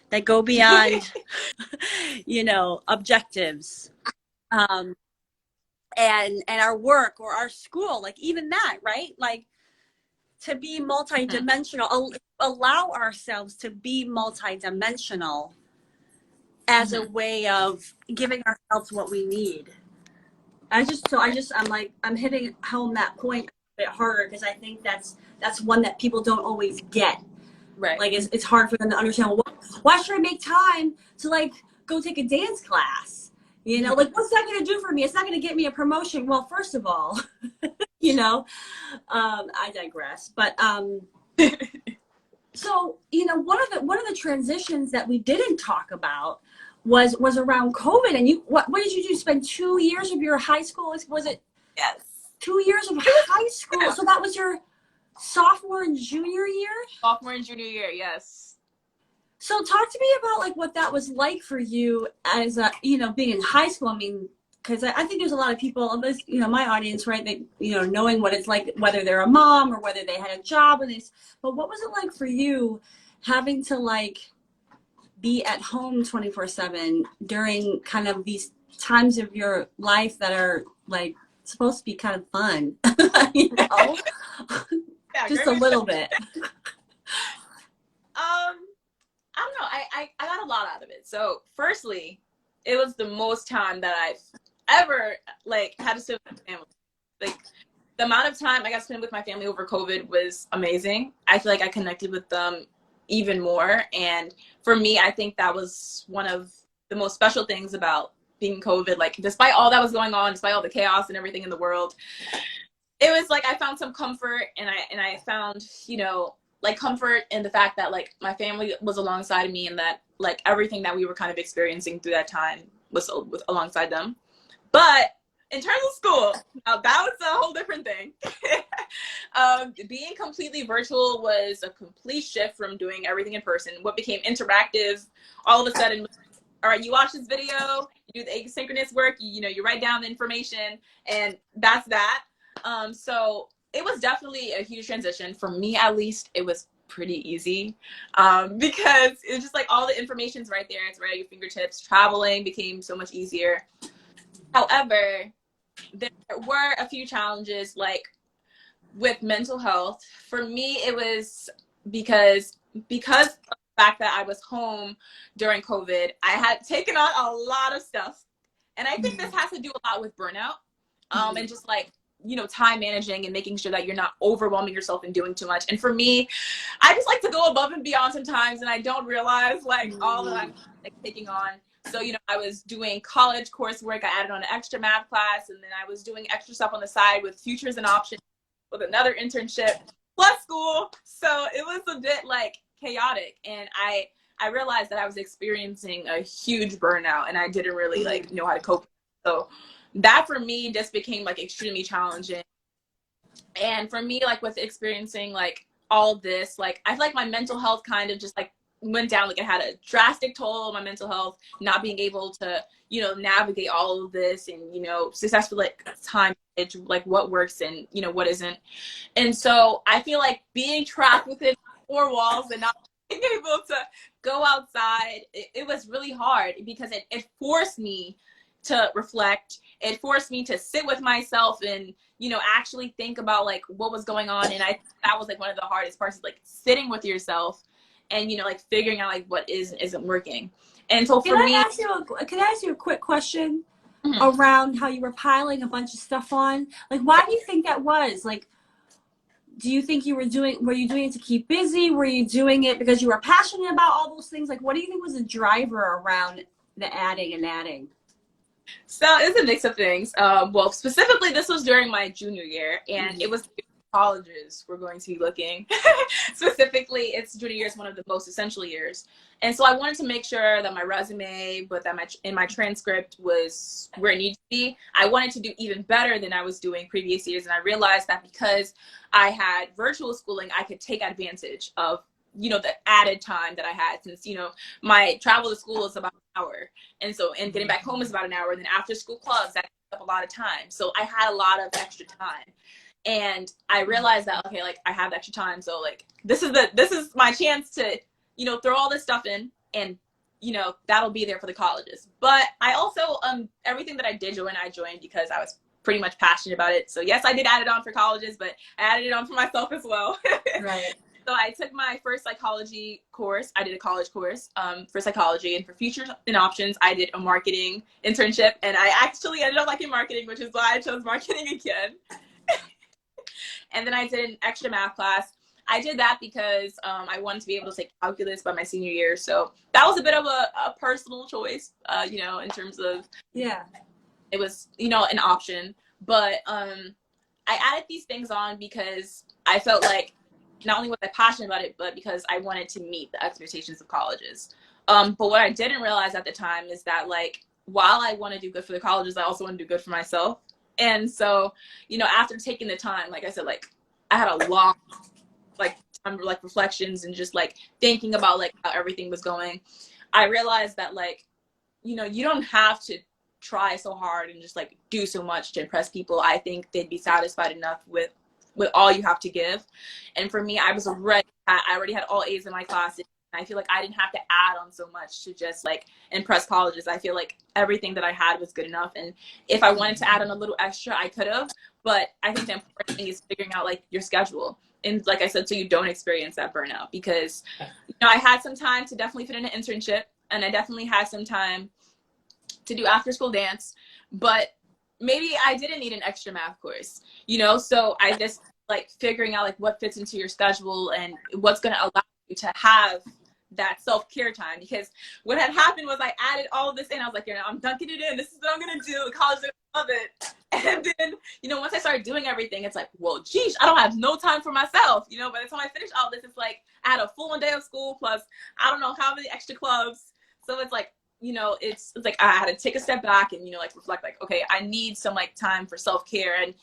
that go beyond, you know, objectives, and our work or our school, like even that, right? Like to be multidimensional, allow ourselves to be multidimensional as a way of giving ourselves what we need. I'm hitting home that point a bit harder because I think that's one that people don't always get. Right. Like it's hard for them to understand, well, why should I make time to like go take a dance class? You know, like what's that going to do for me? It's not going to get me a promotion. Well, first of all, you know, I digress. But so, you know, one of the transitions that we didn't talk about was around COVID. And you, what did you do? Spend 2 years of your high school? Was it? Yes. 2 years of high school. Yeah. So that was your sophomore and junior year? Sophomore and junior year, yes. So talk to me about like what that was like for you as a, you know, being in high school. I mean, because I think there's a lot of people, you know, my audience, right, that, you know, knowing what it's like, whether they're a mom or whether they had a job and this, but what was it like for you having to like be at home 24/7 during kind of these times of your life that are like supposed to be kind of fun, you know? Yeah, just a little bit. I don't know. I got a lot out of it. So firstly, it was the most time that I've ever like had to spend with my family. Like the amount of time I got to spend with my family over COVID was amazing. I feel like I connected with them even more. And for me, I think that was one of the most special things about being COVID. Like despite all that was going on, despite all the chaos and everything in the world, it was like I found some comfort, and I found, you know, like comfort in the fact that like my family was alongside me, and that like everything that we were kind of experiencing through that time was alongside them. But in terms of school, now that was a whole different thing. Being completely virtual was a complete shift from doing everything in person. What became interactive all of a sudden, all right, you watch this video, you do the asynchronous work, you know, you write down the information, and that's that. So it was definitely a huge transition. For me, at least, it was pretty easy because it's just like all the information's right there. It's right at your fingertips. Traveling became so much easier. However, there were a few challenges, like with mental health. For me, it was because of the fact that I was home during COVID, I had taken on a lot of stuff. And I think this has to do a lot with burnout and just like, you know, time managing and making sure that you're not overwhelming yourself and doing too much. And for me, I just like to go above and beyond sometimes, and I don't realize like all that I'm like taking on. So, you know, I was doing college coursework. I added on an extra math class, and then I was doing extra stuff on the side with futures and options with another internship plus school. So it was a bit like chaotic, and I realized that I was experiencing a huge burnout, and I didn't really like know how to cope. So that for me just became like extremely challenging. And for me, like with experiencing like all this, like I feel like my mental health kind of just like went down. Like it had a drastic toll on my mental health, not being able to, you know, navigate all of this and, you know, successfully like time like what works and, you know, what isn't. And so I feel like being trapped within four walls and not being able to go outside, it was really hard because it forced me to reflect. It forced me to sit with myself and, you know, actually think about like what was going on. And that was like one of the hardest parts, like sitting with yourself and, you know, like figuring out like what isn't working. And so for me, can I ask you a quick question around how you were piling a bunch of stuff on? Like, why do you think that was? Like, do you think were you doing it to keep busy? Were you doing it because you were passionate about all those things? Like, what do you think was the driver around the adding? So it's a mix of things. Well, specifically, this was during my junior year, and it was colleges we're going to be looking. Specifically, it's junior year is one of the most essential years. And so I wanted to make sure that my resume, but that my transcript was where it needed to be. I wanted to do even better than I was doing previous years. And I realized that because I had virtual schooling, I could take advantage of, the added time that I had, since, my travel to school is about an hour. And so, and getting back home is about an hour. And then after school clubs, that takes up a lot of time. So I had a lot of extra time. And I realized that, okay, like I have extra time. So like, this is my chance to, throw all this stuff in, and, that'll be there for the colleges. But I also, everything that I did join, I joined because I was pretty much passionate about it. So yes, I did add it on for colleges, but I added it on for myself as well. Right. So I took my first psychology course. I did a college course for psychology, and for futures and options, I did a marketing internship, and I actually ended up liking marketing, which is why I chose marketing again. And then I did an extra math class. I did that because I wanted to be able to take calculus by my senior year. So that was a bit of a personal choice, in terms of, yeah, it was, an option. But I added these things on because I felt like not only was I passionate about it, but because I wanted to meet the expectations of colleges. But what I didn't realize at the time is that, like, while I want to do good for the colleges, I also want to do good for myself. And so, after taking the time, like I said, like I had a long, time for reflections and just thinking about how everything was going. I realized that you don't have to try so hard and just do so much to impress people. I think they'd be satisfied enough with all you have to give. And for me, I already had all A's in my classes. I feel like I didn't have to add on so much to just impress colleges. I feel like everything that I had was good enough. And if I wanted to add on a little extra, I could have. But I think the important thing is figuring out your schedule. And like I said, so you don't experience that burnout, because, I had some time to definitely fit in an internship, and I definitely had some time to do after school dance, but maybe I didn't need an extra math course, so I just figuring out what fits into your schedule and what's going to allow you to have that self-care time. Because what had happened was I added all of this in. I was like, I'm dunking it in. This is what I'm going to do. College, I love it. And then, once I started doing everything, it's well, geez, I don't have no time for myself. By the time I finish all this, it's I had a full one day of school plus I don't know how many extra clubs. So it's it's I had to take a step back and, reflect okay, I need some time for self-care and,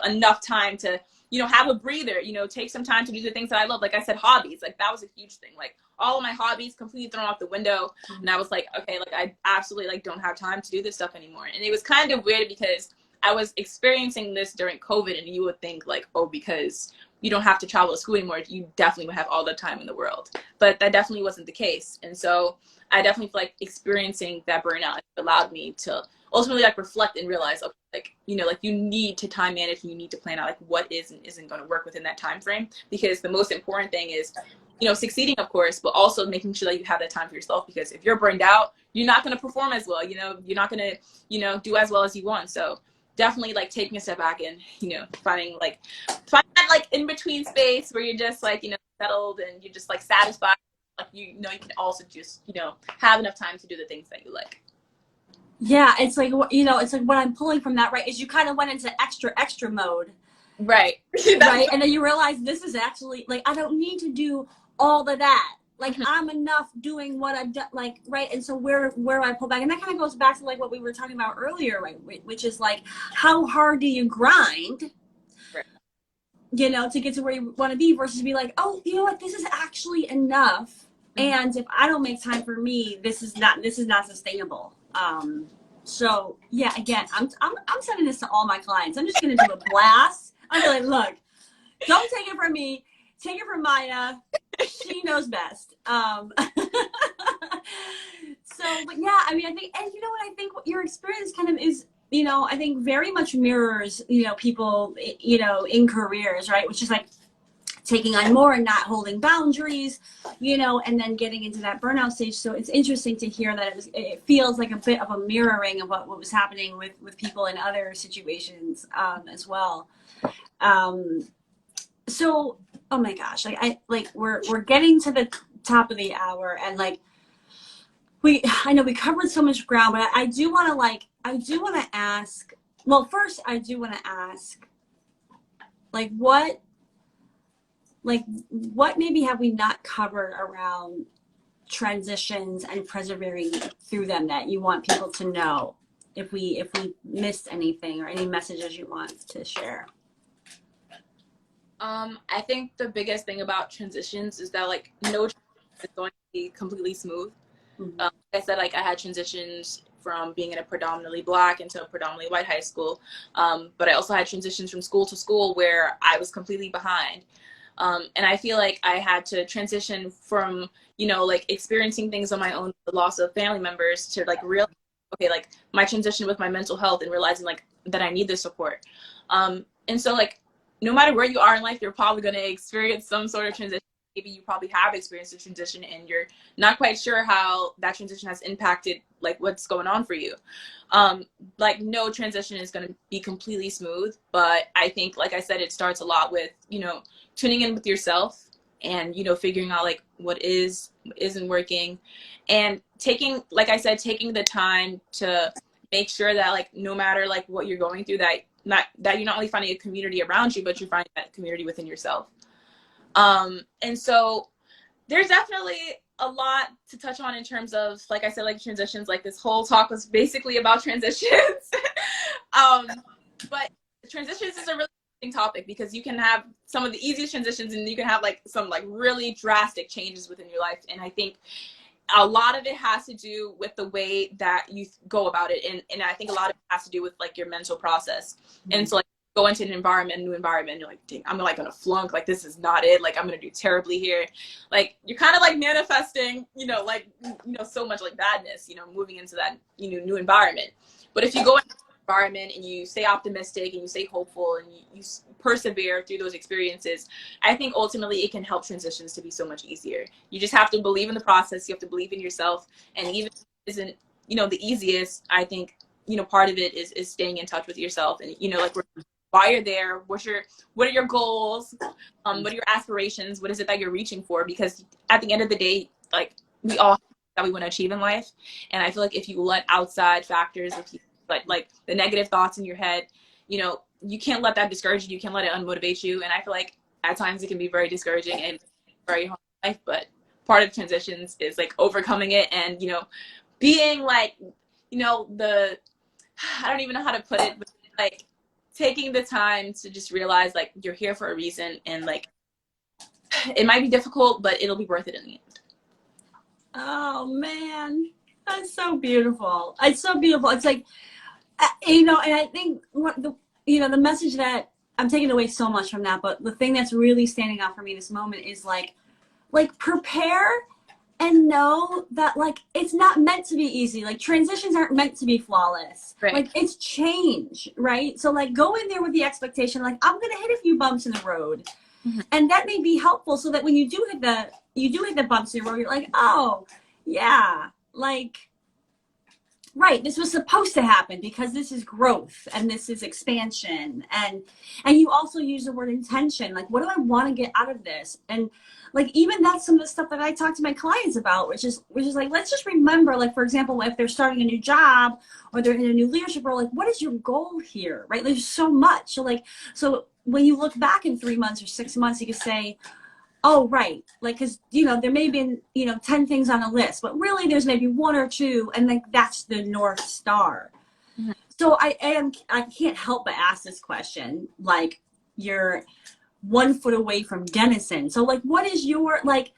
enough time to, have a breather, take some time to do the things that I love. Like I said, hobbies, that was a huge thing. All of my hobbies completely thrown out the window. And I was okay, I absolutely don't have time to do this stuff anymore. And it was kind of weird because I was experiencing this during COVID, and you would think oh, because you don't have to travel to school anymore, you definitely would have all the time in the world. But that definitely wasn't the case. And so I definitely feel experiencing that burnout allowed me to ultimately reflect and realize, okay, you need to time manage, and you need to plan out what is and isn't going to work within that time frame. Because the most important thing is, succeeding, of course, but also making sure that you have that time for yourself. Because if you're burned out, you're not going to perform as well. You're not going to, do as well as you want. So definitely taking a step back and, finding that in between space where you're just settled and you're just satisfied. You can also just, have enough time to do the things that you like. Yeah, it's it's what I'm pulling from that, right, is you kind of went into extra mode. Right. Right. And then you realize this is actually I don't need to do all of that. I'm enough doing what I've done, right. And so where I pull back, and that kind of goes back to what we were talking about earlier, right, which is how hard do you grind, right, to get to where you want to be, versus be oh, you know what, this is actually enough. And if I don't make time for me, this is not sustainable. So yeah, again, I'm sending this to all my clients. I'm just going to do a blast. I'm look, don't take it from me. Take it from Mya. She knows best. So, but yeah, I mean, I think, and what I think your experience kind of is, I think very much mirrors, people, in careers, right? Which is taking on more and not holding boundaries, and then getting into that burnout stage. So it's interesting to hear that it feels like a bit of a mirroring of what was happening with people in other situations as well. So, oh my gosh, we're getting to the top of the hour, and I know we covered so much ground, but I do want to ask, well, first I do want to ask, what like what maybe have we not covered around transitions and persevering through them that you want people to know, if we missed anything or any messages you want to share? I think the biggest thing about transitions is that like no transition is going to be completely smooth. Mm-hmm. Like I said, like I had transitions from being in a predominantly Black into a predominantly white high school, but I also had transitions from school to school where I was completely behind. And I feel like I had to transition from, you know, like experiencing things on my own, the loss of family members, to like real, okay, like my transition with my mental health and realizing like that I need the support. And so like, no matter where you are in life, you're probably going to experience some sort of transition. Maybe you probably have experienced a transition and you're not quite sure how that transition has impacted like what's going on for you. Like no transition is going to be completely smooth, but I think, like I said, it starts a lot with, you know, tuning in with yourself and, you know, figuring out like what isn't working, and taking, like I said, taking the time to make sure that like no matter like what you're going through, that you're not only finding a community around you, but you're finding that community within yourself. And so there's definitely a lot to touch on in terms of, like I said, like transitions. Like this whole talk was basically about transitions. But transitions is a really interesting topic because you can have some of the easiest transitions and you can have like some like really drastic changes within your life. And I think a lot of it has to do with the way that you go about it. And I think a lot of it has to do with like your mental process. Mm-hmm. And so like go into an environment, new environment, you're like, dang, I'm like gonna flunk, like this is not it, like I'm gonna do terribly here. Like you're kind of like manifesting, you know, like, you know, so much like badness, you know, moving into that, you know, new environment. But if you go into an environment and you stay optimistic and you stay hopeful and you persevere through those experiences, I think ultimately it can help transitions to be so much easier. You just have to believe in the process, you have to believe in yourself, and even if it isn't, you know, the easiest, I think, you know, part of it is staying in touch with yourself and, you know, like why you're there, what are your goals, what are your aspirations, what is it that you're reaching for? Because at the end of the day, like we all have that we want to achieve in life, and I feel like if you let outside factors, if you like the negative thoughts in your head, you know, you can't let that discourage you, you can't let it unmotivate you. And I feel like at times it can be very discouraging and very hard in life, but part of transitions is like overcoming it and, you know, being like, you know, I don't even know how to put it, but like taking the time to just realize like you're here for a reason, and like it might be difficult, but it'll be worth it in the end. Oh man, that's so beautiful. It's so beautiful. It's like, you know, and I think what the message that I'm taking away so much from that, but the thing that's really standing out for me this moment is like prepare and know that like it's not meant to be easy. Like transitions aren't meant to be flawless. Right. Like it's change, right? So like go in there with the expectation like I'm gonna hit a few bumps in the road. Mm-hmm. And that may be helpful so that when you do hit the bumps in the road, you're like, oh yeah, like right, this was supposed to happen because this is growth and this is expansion. And you also use the word intention. Like, what do I want to get out of this? And like, even that's some of the stuff that I talk to my clients about, which is like, let's just remember, like, for example, if they're starting a new job or they're in a new leadership role, like, what is your goal here, right? There's so much. So when you look back in 3 months or 6 months, you can say, oh, right. Like, because, you know, there may have been, 10 things on a list, but really there's maybe 1 or 2, and like that's the North Star. Mm-hmm. So I can't help but ask this question. Like, you're 1 foot away from Denison. So like, what is your, like,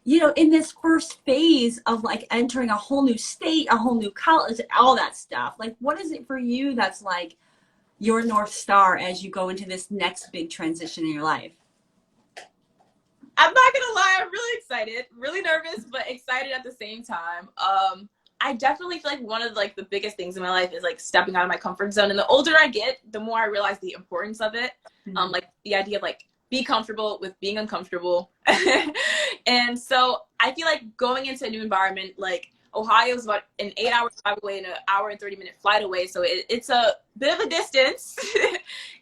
in this first phase of like entering a whole new state, a whole new college, all that stuff, like, what is it for you that's like your North Star as you go into this next big transition in your life? I'm not gonna lie, I'm really excited, really nervous, but excited at the same time. I definitely feel like one of like the biggest things in my life is like stepping out of my comfort zone. And the older I get, the more I realize the importance of it. Mm-hmm. Like the idea of like be comfortable with being uncomfortable. And so I feel like going into a new environment, like Ohio is about an 8-hour drive away and an hour and 30-minute flight away. So it's a bit of a distance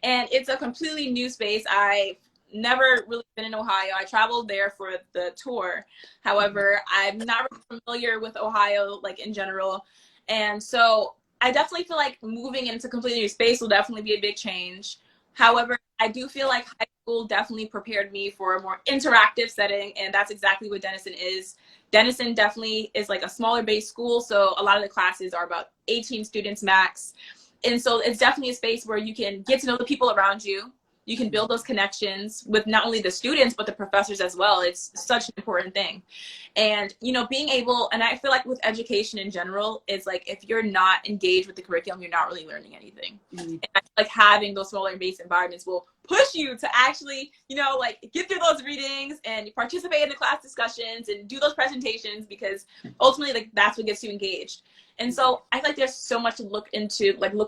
and it's a completely new space. I've never really been in Ohio. I traveled there for the tour. However, I'm not really familiar with Ohio, like in general. And so I definitely feel like moving into a completely new space will definitely be a big change. However, I do feel like high school definitely prepared me for a more interactive setting, and that's exactly what Denison is. Denison definitely is like a smaller base school, so a lot of the classes are about 18 students max. And so it's definitely a space where you can get to know the people around you. You can build those connections with not only the students, but the professors as well. It's such an important thing. And, you know, being able, and I feel like with education in general, it's like if you're not engaged with the curriculum, you're not really learning anything. Mm-hmm. And I feel like having those smaller base environments will push you to actually, you know, like get through those readings and participate in the class discussions and do those presentations, because ultimately, like, that's what gets you engaged. And so I feel like there's so much to look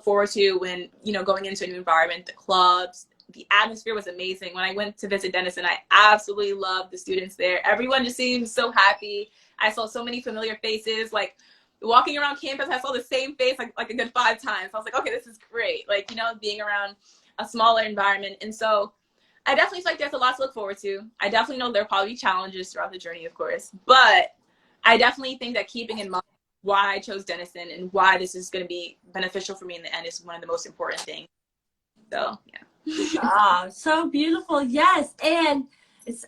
forward to when, you know, going into a new environment, the clubs. The atmosphere was amazing. When I went to visit Denison, I absolutely loved the students there. Everyone just seemed so happy. I saw so many familiar faces. Like, walking around campus, I saw the same face like a good 5 times. I was like, okay, this is great. Like, you know, being around a smaller environment. And so I definitely feel like there's a lot to look forward to. I definitely know there'll probably be challenges throughout the journey, of course. But I definitely think that keeping in mind why I chose Denison and why this is going to be beneficial for me in the end is one of the most important things. So, yeah. Oh, so beautiful. Yes. And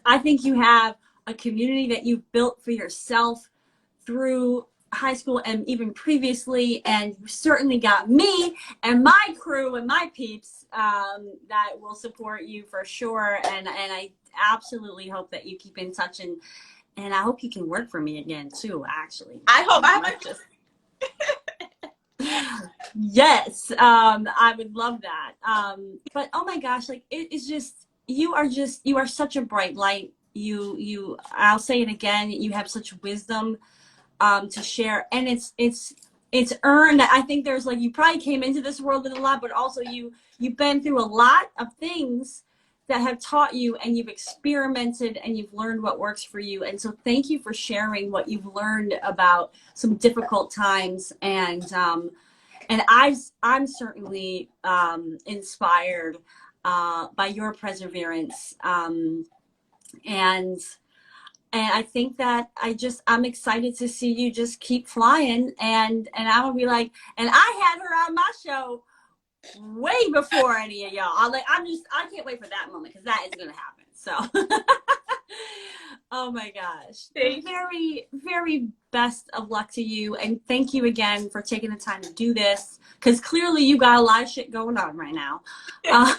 I think you have a community that you've built for yourself through high school and even previously. And you certainly got me and my crew and my peeps that will support you for sure. And I absolutely hope that you keep in touch, and I hope you can work for me again too, actually. I hope. I might just. Yes, I would love that. But oh my gosh, like it's just you are such a bright light. I'll say it again, you have such wisdom to share, and it's earned. I think there's like, you probably came into this world with a lot, but also you've been through a lot of things that have taught you, and you've experimented and you've learned what works for you. And so thank you for sharing what you've learned about some difficult times. And I'm certainly inspired by your perseverance. And I think that I'm exciid to see you just keep flying. And I will be like, and I had her on my show way before any of y'all. I can't wait for that moment, because that is going to happen. So, oh my gosh. The very, very best of luck to you. And thank you again for taking the time to do this, because clearly you got a lot of shit going on right now. Yeah,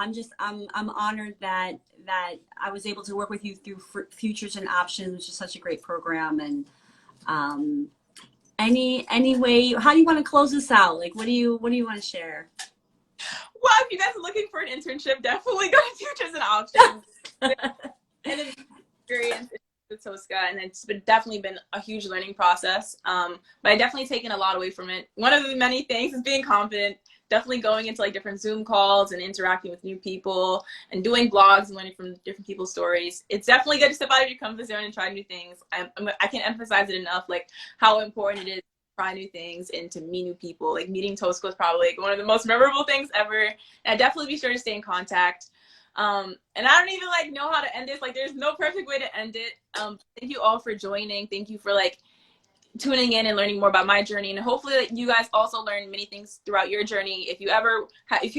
I'm honored that I was able to work with you through Futures and Options, which is such a great program. And any way, how do you want to close this out? Like, what do you want to share? Well, if you guys are looking for an internship, definitely go to Futures and Options. And an experience with Tosca, and it's definitely been a huge learning process. But I definitely taken a lot away from it. One of the many things is being confident. Definitely going into like different Zoom calls and interacting with new people and doing blogs and learning from different people's stories. It's definitely good to step out of your comfort zone and try new things. I can't emphasize it enough, like how important it is to try new things and to meet new people. Like meeting Tosca was probably like one of the most memorable things ever. And I'd definitely be sure to stay in contact. And I don't even like know how to end this. Like, there's no perfect way to end it. Thank you all for joining. Thank you for like tuning in and learning more about my journey, and hopefully that you guys also learn many things throughout your journey. If you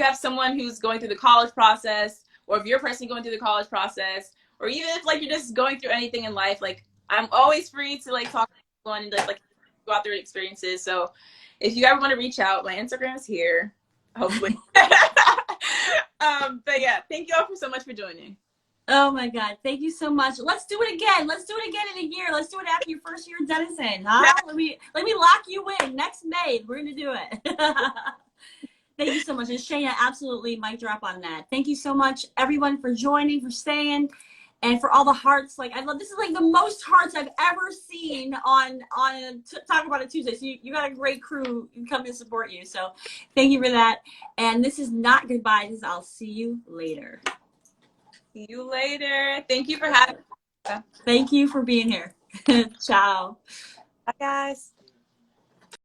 have someone who's going through the college process, or if you're personally going through the college process, or even if like you're just going through anything in life, like I'm always free to like talk to people and like go out their experiences. So if you ever want to reach out, my Instagram is here, hopefully. But yeah, thank you all so much for joining. Oh my God. Thank you so much. Let's do it again. Let's do it again in a year. Let's do it after your first year at Denison. Huh? Let me lock you in next May. We're going to do it. Thank you so much. And Shayna, absolutely mic drop on that. Thank you so much, everyone, for joining, for staying, and for all the hearts. Like, I love, this is like the most hearts I've ever seen on Talk About It Tuesday. So you got a great crew come to support you. So thank you for that. And this is not goodbye. This is I'll see you later. See you later. Thank you for having me. Thank you for being here. Ciao. Bye, guys.